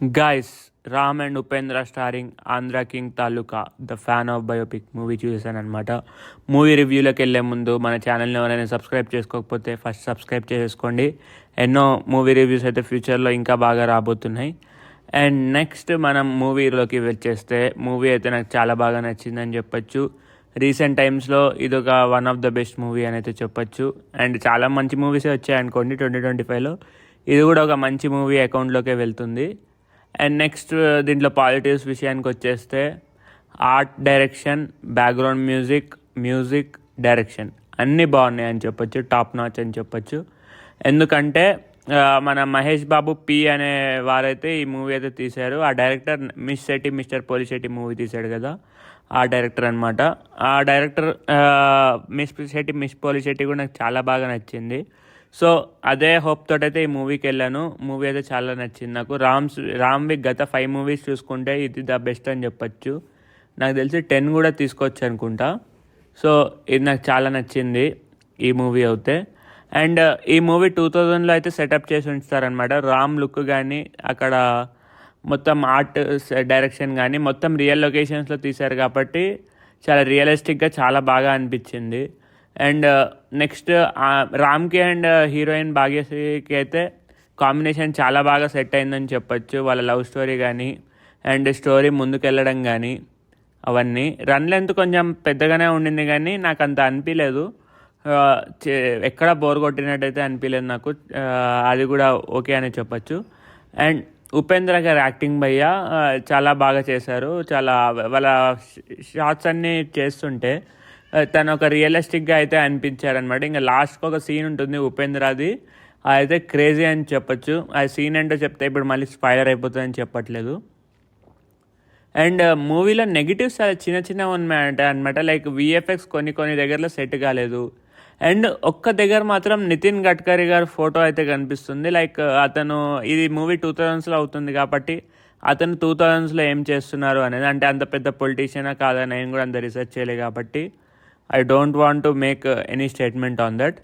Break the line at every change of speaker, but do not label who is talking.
Guys, Ram and Upendra starring Andhra King Taluka, the fan of biopic movie చూసాను అనమాట. Movie రివ్యూలోకి వెళ్ళే ముందు మన ఛానల్ని ఎవరైనా సబ్స్క్రైబ్ చేసుకోకపోతే ఫస్ట్ సబ్స్క్రైబ్ చేసుకోండి. ఎన్నో మూవీ రివ్యూస్ అయితే ఫ్యూచర్లో ఇంకా బాగా రాబోతున్నాయి. అండ్ నెక్స్ట్ మనం మూవీలోకి వచ్చేస్తే మూవీ అయితే నాకు చాలా బాగా నచ్చిందని చెప్పొచ్చు. రీసెంట్ టైమ్స్లో ఇదొక one of the best movie అని అయితే చెప్పొచ్చు. అండ్ చాలా మంచి మూవీసే వచ్చాయి అనుకోండి 2025లో. ఇది కూడా ఒక మంచి మూవీ అకౌంట్లోకే వెళ్తుంది. అండ్ నెక్స్ట్ దీంట్లో పాజిటివ్స్ విషయానికి వచ్చేస్తే art direction, background music direction అన్నీ బాగున్నాయి అని చెప్పొచ్చు. టాప్ నాచ్ అని చెప్పొచ్చు. ఎందుకంటే మన మహేష్ బాబు పి అనే వారైతే ఈ మూవీ అయితే తీశారు. ఆ డైరెక్టర్ మిస్టర్ పోలిశెట్టి మూవీ తీశాడు కదా, ఆ డైరెక్టర్ అనమాట. ఆ డైరెక్టర్ మిస్ పోలిశెట్టి కూడా నాకు చాలా బాగా నచ్చింది. సో అదే హోప్ తోటైతే ఈ మూవీకి వెళ్ళాను. మూవీ అయితే చాలా నచ్చింది నాకు. రామ్వి గత 5 మూవీస్ చూసుకుంటే ఇది ద బెస్ట్ అని చెప్పొచ్చు. నాకు తెలిసి 10 కూడా తీసుకోవచ్చు అనుకుంటా. సో ఇది నాకు చాలా నచ్చింది ఈ మూవీ అయితే. అండ్ ఈ మూవీ 2000లో అయితే సెటప్ చేసి ఉంచుతారనమాట. రామ్ లుక్ కానీ అక్కడ మొత్తం ఆర్ట్ డైరెక్షన్ కానీ మొత్తం రియల్ లొకేషన్స్లో తీశారు కాబట్టి చాలా రియలిస్టిక్గా చాలా బాగా అనిపించింది. అండ్ నెక్స్ట్ రామ్కి అండ్ హీరోయిన్ భాగ్యశ్రీకి అయితే కాంబినేషన్ చాలా బాగా సెట్ అయిందని చెప్పొచ్చు. వాళ్ళ లవ్ స్టోరీ కానీ అండ్ స్టోరీ ముందుకెళ్ళడం కానీ అవన్నీ. రన్ లెంత్ కొంచెం పెద్దగానే ఉండింది కానీ నాకు అంత అనిపించలేదు. ఎక్కడ బోర్ కొట్టినట్టయితే అనిపించలేదు నాకు. అది కూడా ఓకే అని చెప్పొచ్చు. అండ్ ఉపేంద్ర గారి యాక్టింగ్ భయ్య చాలా బాగా చేశారు. చాలా వాళ్ళ షార్ట్స్ అన్నీ చేస్తుంటే తను ఒక రియలిస్టిక్గా అయితే అనిపించారనమాట. ఇంకా లాస్ట్కి ఒక సీన్ ఉంటుంది ఉపేంద్రది, అయితే క్రేజీ అని చెప్పొచ్చు. ఆ సీన్ ఏంటో చెప్తే ఇప్పుడు మళ్ళీ స్పాయిలర్ అయిపోతుందని చెప్పట్లేదు. అండ్ మూవీలో నెగిటివ్స్ చాలా చిన్న ఉన్నాయంట అనమాట. లైక్ విఎఫ్ఎక్స్ కొన్ని దగ్గరలో సెట్ కాలేదు. అండ్ ఒక్క దగ్గర మాత్రం నితిన్ గడ్కరీ గారి ఫోటో అయితే కనిపిస్తుంది. లైక్ అతను ఇది మూవీ 2000స్లో అవుతుంది కాబట్టి అతను 2000స్లో ఏం చేస్తున్నారు అనేది, అంటే అంత పెద్ద పొలిటీషియనా కాదా నేను కూడా అంత రీసెర్చ్ చేయలేదు కాబట్టి I don't want to make any statement on that.